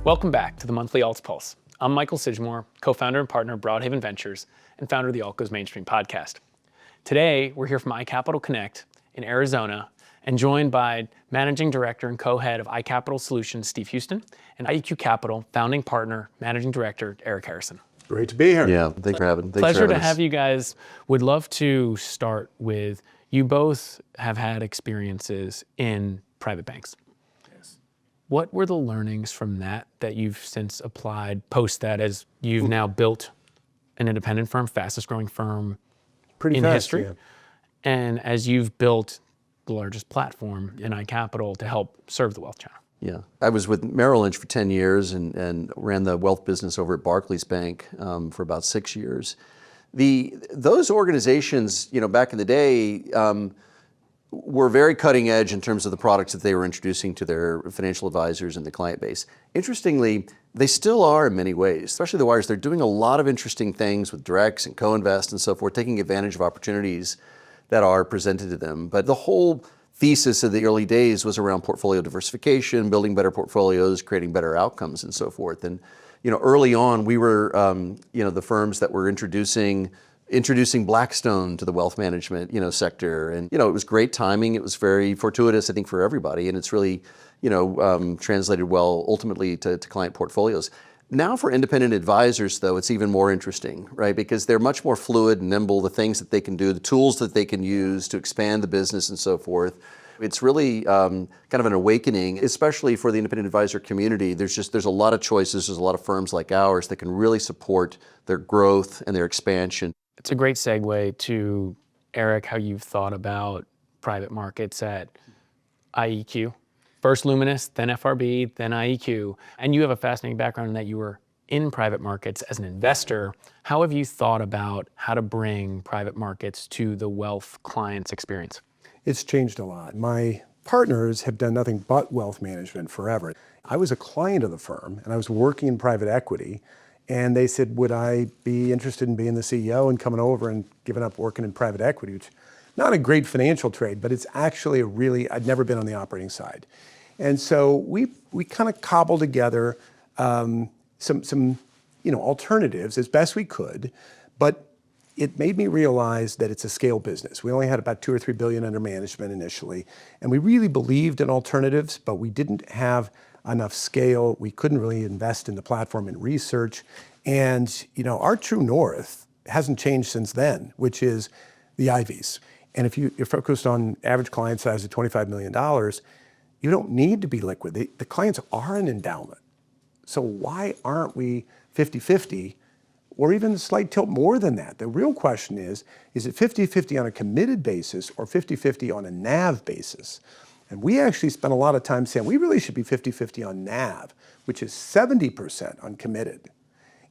Welcome back to the monthly Alts Pulse. I'm Michael Sidgmore, co-founder and partner of Broadhaven Ventures and founder of the Alt Goes Mainstream podcast. Today, we're here from iCapital Connect in Arizona and joined by Managing Director and co-head of iCapital Solutions, Steve Houston, and IEQ Capital founding partner, Managing Director, Eric Harrison. Great to be here. Yeah, thanks for having us. Pleasure to have you guys. Would love to start with, you both have had experiences in private banks. Yes. What were the learnings from that you've since applied post that as you've now built an independent firm, fastest growing firm in history? Yeah. And as you've built the largest platform in iCapital to help serve the wealth channel. Yeah, I was with Merrill Lynch for 10 years and ran the wealth business over at Barclays Bank for about 6 years. Those organizations, back in the day, were very cutting edge in terms of the products that they were introducing to their financial advisors and the client base. Interestingly, they still are in many ways, especially the wires. They're doing a lot of interesting things with directs and co-invest and so forth, taking advantage of opportunities that are presented to them. But the whole thesis of the early days was around portfolio diversification, building better portfolios, creating better outcomes and so forth. And early on, we were the firms that were introducing Blackstone to the wealth management sector. And it was great timing. It was very fortuitous, I think, for everybody. And it's really translated well ultimately to client portfolios. Now for independent advisors, though, it's even more interesting, right? Because they're much more fluid and nimble, the things that they can do, the tools that they can use to expand the business and so forth. It's really kind of an awakening, especially for the independent advisor community. There's a lot of choices. There's a lot of firms like ours that can really support their growth and their expansion. It's a great segue to, Eric, how you've thought about private markets at IEQ. First Luminous, then FRB, then IEQ. And you have a fascinating background in that you were in private markets as an investor. How have you thought about how to bring private markets to the wealth client's experience? It's changed a lot. My partners have done nothing but wealth management forever. I was a client of the firm and I was working in private equity, and they said, would I be interested in being the CEO and coming over and giving up working in private equity, which not a great financial trade, but it's actually I'd never been on the operating side. And so we kind of cobbled together some alternatives as best we could, but it made me realize that it's a scale business. We only had about 2 or 3 billion under management initially, and we really believed in alternatives, but we didn't have enough scale. We couldn't really invest in the platform and research. And our true north hasn't changed since then, which is the IVs. And if you're focused on average client size of $25 million, you don't need to be liquid. The clients are an endowment. So why aren't we 50-50 or even a slight tilt more than that? The real question is it 50-50 on a committed basis or 50-50 on a NAV basis? And we actually spent a lot of time saying we really should be 50-50 on NAV, which is 70% on committed.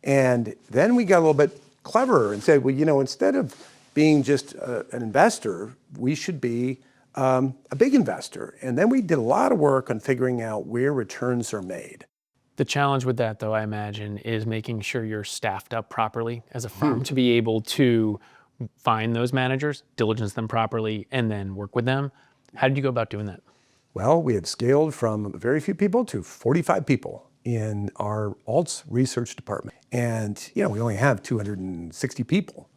And then we got a little bit cleverer and said, well, instead of being just an investor, we should be a big investor. And then we did a lot of work on figuring out where returns are made. The challenge with that, though, I imagine, is making sure you're staffed up properly as a firm to be able to find those managers, diligence them properly, and then work with them. How did you go about doing that? Well, we had scaled from very few people to 45 people in our alts research department. And, we only have 260 people.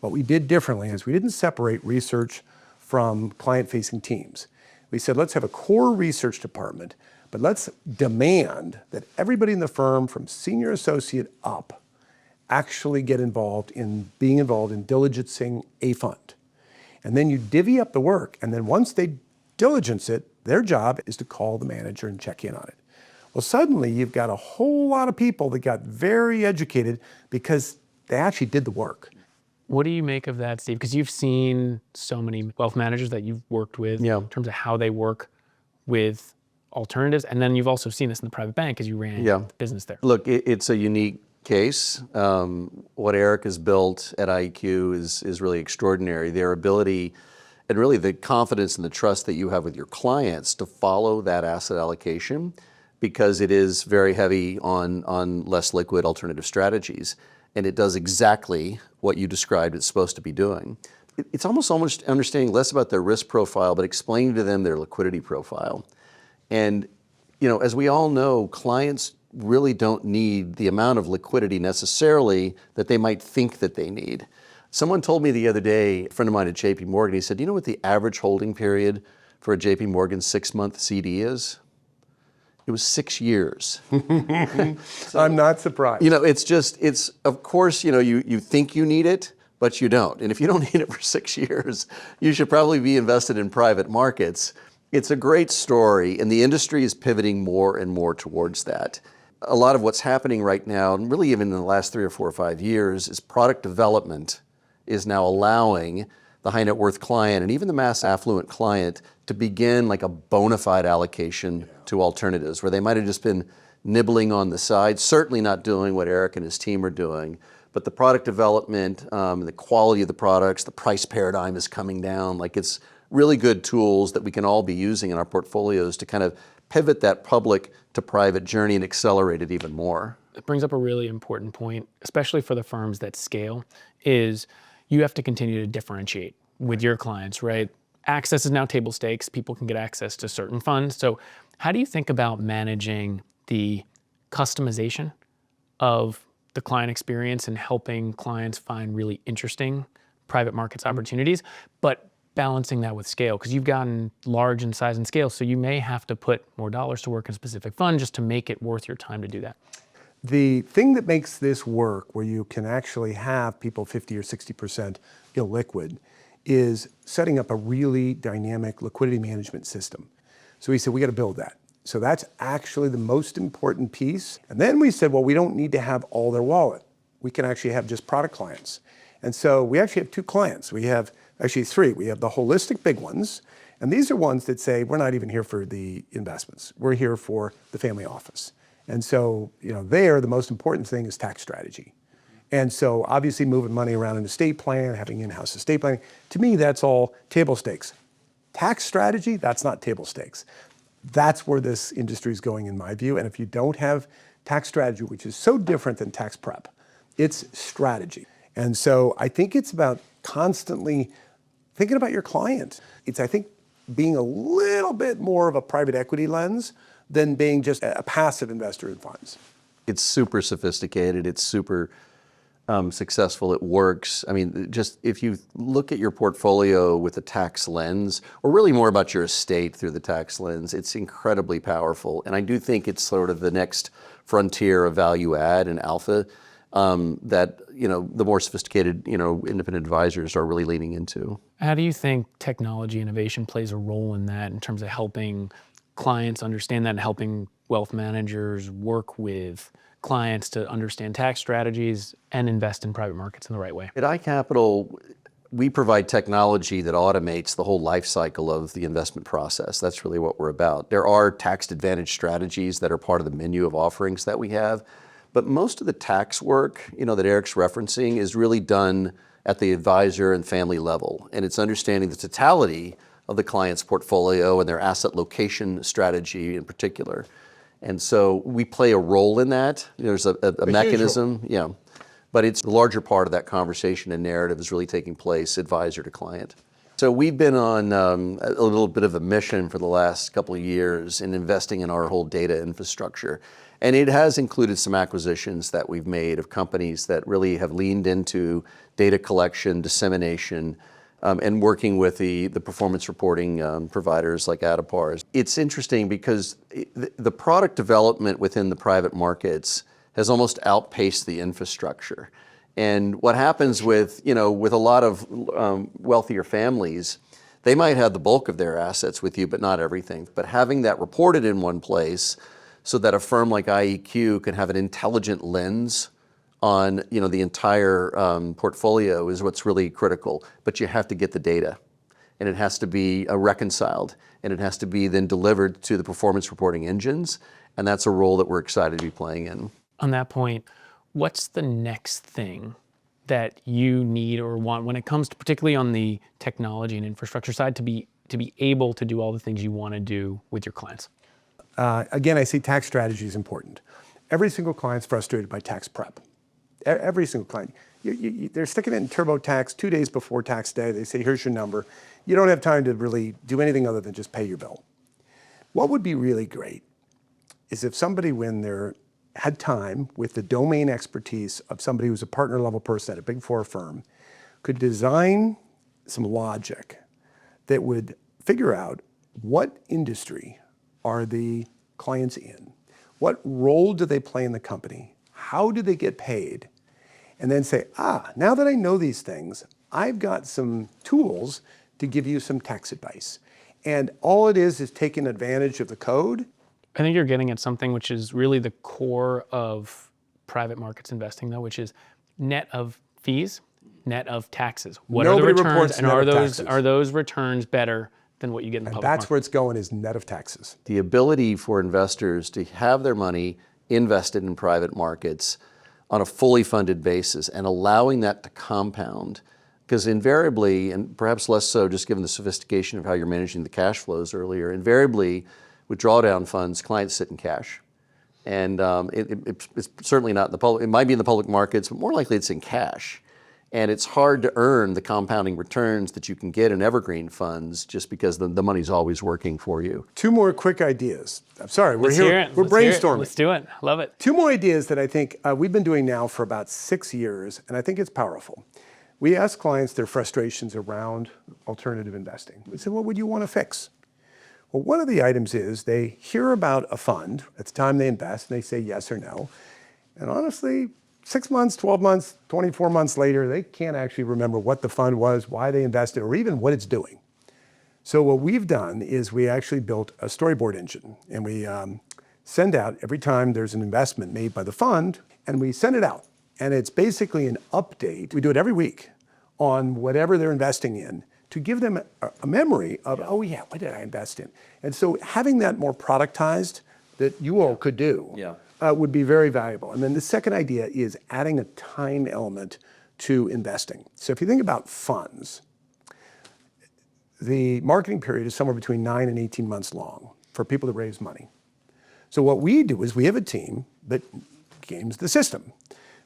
What we did differently is we didn't separate research from client-facing teams. We said, let's have a core research department, but let's demand that everybody in the firm from senior associate up actually get involved in diligencing a fund. And then you divvy up the work, and then once they diligence it, their job is to call the manager and check in on it. Well, suddenly you've got a whole lot of people that got very educated because they actually did the work. What do you make of that, Steve? Because you've seen so many wealth managers that you've worked with in terms of how they work with alternatives. And then you've also seen this in the private bank as you ran the business there. Look, it's a unique case. What Eric has built at IEQ is really extraordinary. Their ability and really the confidence and the trust that you have with your clients to follow that asset allocation, because it is very heavy on less liquid alternative strategies. And it does exactly what you described it's supposed to be doing. It's almost understanding less about their risk profile, but explaining to them their liquidity profile. And as we all know, clients really don't need the amount of liquidity necessarily that they might think that they need. Someone told me the other day, a friend of mine at JP Morgan, he said, "Do you know what the average holding period for a JP Morgan 6-month CD is?" It was 6 years. I'm not surprised. You know, it's of course, you know, you think you need it, but you don't. And if you don't need it for 6 years, you should probably be invested in private markets. It's a great story, and the industry is pivoting more and more towards that. A lot of what's happening right now, and really even in the last 3 or 4 or 5 years, is product development is now allowing the high net worth client and even the mass affluent client to begin like a bona fide allocation to alternatives, where they might have just been nibbling on the side, certainly not doing what Eric and his team are doing. But the product development, the quality of the products, the price paradigm is coming down. Like, it's really good tools that we can all be using in our portfolios to kind of pivot that public to private journey and accelerate it even more. It brings up a really important point, especially for the firms that scale, is you have to continue to differentiate with your clients, right? Access is now table stakes. People can get access to certain funds. So how do you think about managing the customization of the client experience and helping clients find really interesting private markets opportunities, but balancing that with scale? Because you've gotten large in size and scale, so you may have to put more dollars to work in a specific fund just to make it worth your time to do that. The thing that makes this work, where you can actually have people 50 or 60% illiquid, is setting up a really dynamic liquidity management system. So we said, we got to build that. So that's actually the most important piece. And then we said, well, we don't need to have all their wallet. We can actually have just product clients. And so we actually have 2 clients. We have actually 3. We have the holistic big ones. And these are ones that say, we're not even here for the investments. We're here for the family office. And so, you know, there, the most important thing is tax strategy. And so obviously moving money around an estate plan, having in-house estate planning, to me, that's all table stakes. Tax strategy, that's not table stakes. That's where this industry is going, in my view. And if you don't have tax strategy, which is so different than tax prep, it's strategy. And so I think it's about constantly thinking about your client. It's, I think, being a little bit more of a private equity lens than being just a passive investor in funds. It's super sophisticated. It's super successful. It works. I mean, just if you look at your portfolio with a tax lens, or really more about your estate through the tax lens, it's incredibly powerful. And I do think it's sort of the next frontier of value add and alpha that, you know, the more sophisticated, you know, independent advisors are really leaning into. How do you think technology innovation plays a role in that, in terms of helping clients understand that and helping wealth managers work with clients to understand tax strategies and invest in private markets in the right way? At iCapital, we provide technology that automates the whole life cycle of the investment process. That's really what we're about. There are tax advantage strategies that are part of the menu of offerings that we have, but most of the tax work, you know, that Eric's referencing is really done at the advisor and family level. And it's understanding the totality of the client's portfolio and their asset location strategy in particular. And so we play a role in that. There's a mechanism, yeah. But it's the larger part of that conversation and narrative is really taking place advisor to client. So we've been on a little bit of a mission for the last couple of years in investing in our whole data infrastructure. And it has included some acquisitions that we've made of companies that really have leaned into data collection, dissemination, and working with the performance reporting providers like Adipar. It's interesting because the product development within the private markets has almost outpaced the infrastructure. And what happens with, you know, with a lot of wealthier families, they might have the bulk of their assets with you, but not everything. But having that reported in one place so that a firm like IEQ can have an intelligent lens on, you know, the entire portfolio is what's really critical. But you have to get the data, and it has to be reconciled, and it has to be then delivered to the performance reporting engines, and that's a role that we're excited to be playing in. On that point, what's the next thing that you need or want when it comes to, particularly on the technology and infrastructure side, to be able to do all the things you want to do with your clients? Again, I see tax strategy is important. Every single client's frustrated by tax prep. Every single client. They're sticking it in TurboTax 2 days before tax day. They say, here's your number. You don't have time to really do anything other than just pay your bill. What would be really great is if somebody, when they're had time with the domain expertise of somebody who's a partner level person at a Big Four firm, could design some logic that would figure out what industry are the clients in, what role do they play in the company, how do they get paid, and then say, now that I know these things, I've got some tools to give you some tax advice. And all it is taking advantage of the code. I think you're getting at something which is really the core of private markets investing, though, which is net of fees, net of taxes. What are the Nobody returns, reports and net are of those taxes. are those returns better than what you get in the public That's market? where it's going, is net of taxes. The ability for investors to have their money invested in private markets on a fully funded basis and allowing that to compound, because invariably, and perhaps less so just given the sophistication of how you're managing the cash flows earlier, invariably with drawdown funds, clients sit in cash. And it's certainly not in the public, it might be in the public markets, but more likely it's in cash. And it's hard to earn the compounding returns that you can get in evergreen funds just because the money's always working for you. 2 more quick ideas. I'm sorry, we're Let's hear here, it. we're Let's hear it. brainstorming. Let's do it. Love it. 2 more ideas that I think we've been doing now for about 6 years, and I think it's powerful. We ask clients their frustrations around alternative investing. We say, what would you want to fix? Well, one of the items is they hear about a fund at the time they invest, and they say yes or no. And honestly, 6 months, 12 months, 24 months later, they can't actually remember what the fund was, why they invested, or even what it's doing. So what we've done is we actually built a storyboard engine, and we send out every time there's an investment made by the fund, and we send it out. And it's basically an update. We do it every week on whatever they're investing in to give them a memory of, oh yeah, what did I invest in? And so having that more productized that you all could do would be very valuable. And then the second idea is adding a time element to investing. So if you think about funds, the marketing period is somewhere between 9 and 18 months long for people to raise money. So what we do is we have a team that games the system.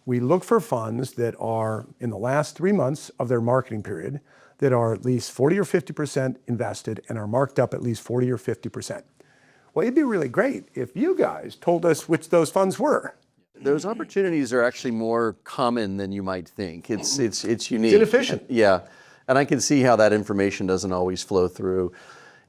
We look for funds that are in the last 3 months of their marketing period that are at least 40 or 50% invested and are marked up at least 40 or 50%. Well, it'd be really great if you guys told us which those funds were. Those opportunities are actually more common than you might think. It's unique. It's inefficient. Yeah, and I can see how that information doesn't always flow through.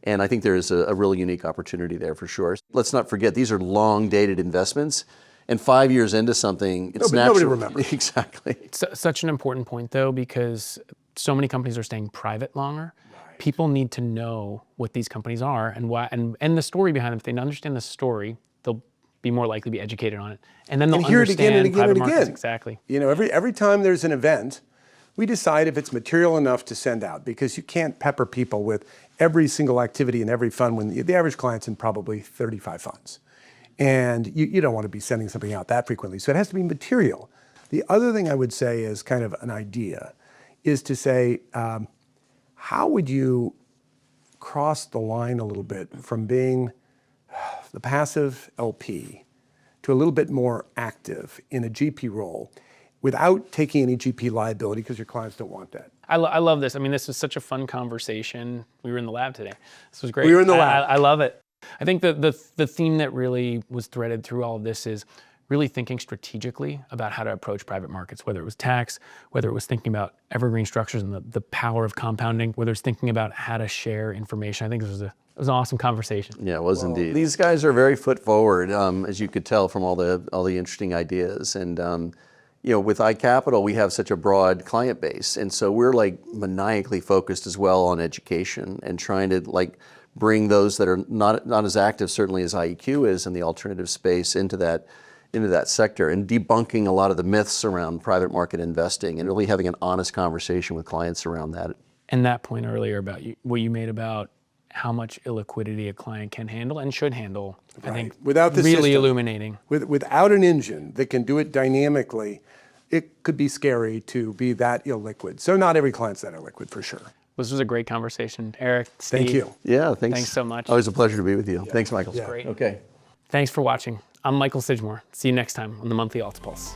And I think there is a really unique opportunity there for sure. Let's not forget, these are long dated investments. And 5 years into something, it's natural. Nobody remembers. Exactly. It's such an important point, though, because so many companies are staying private longer. Right. People need to know what these companies are and why, and the story behind them. If they understand the story, they'll be more likely to be educated on it, and then they'll hear it understand again and again private and markets. again. Exactly. You know, every time there's an event, we decide if it's material enough to send out, because you can't pepper people with every single activity in every fund when the average client's in probably 35 funds. And you don't want to be sending something out that frequently. So it has to be material. The other thing I would say is kind of an idea, is to say, how would you cross the line a little bit from being the passive LP to a little bit more active in a GP role without taking any GP liability, because your clients don't want that? I love this. I mean, this is such a fun conversation. We were in the lab today. This was great. We were in the lab. I love it. I think the theme that really was threaded through all of this is really thinking strategically about how to approach private markets, whether it was tax, whether it was thinking about evergreen structures and the power of compounding, whether it's thinking about how to share information. I think this was an awesome conversation. Yeah, it was indeed. These guys are very foot forward, as you could tell from all the interesting ideas. And you know, with iCapital, we have such a broad client base, and so we're like maniacally focused as well on education and trying to like bring those that are not as active, certainly as IEQ is in the alternative space, into that sector, and debunking a lot of the myths around private market investing and really having an honest conversation with clients around that. And that point earlier about what you made about how much illiquidity a client can handle and should handle, I think Without the really system, illuminating. Without an engine that can do it dynamically, it could be scary to be that illiquid. So not every client's that illiquid, for sure. This was a great conversation. Eric, Steve. Thank you. Yeah, thanks. Thanks so much. Always a pleasure to be with you. Thanks, Michael. Yeah. Great. Okay. Thanks for watching. I'm Michael Sidgmore. See you next time on the Monthly Alts Pulse.